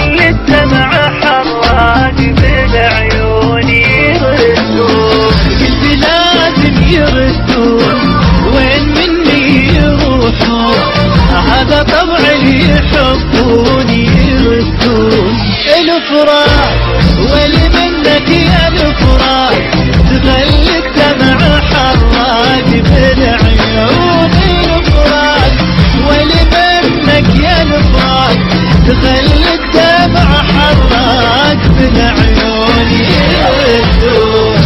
تخلي الدمع حراق بالعيون يردون. قلت لازم يردون وين مني يروحون، هذا طبع اللي يحبون يردون. الفراق ولي منك يا الفراق تخلي الدمع حراق بالعيون. الفراق ولي منك يا الفراق تخلي الدمع حراق بالعيون يردون.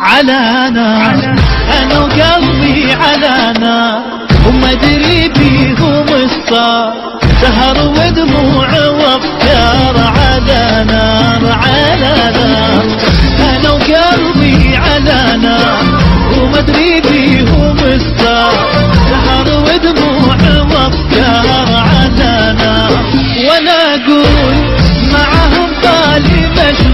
على نار أنا وقلبي على نار، وما أدري بيهم الصار، سهر ودموع وافكار. على نار على نار أنا وقلبي على نار، وما أدري بيهم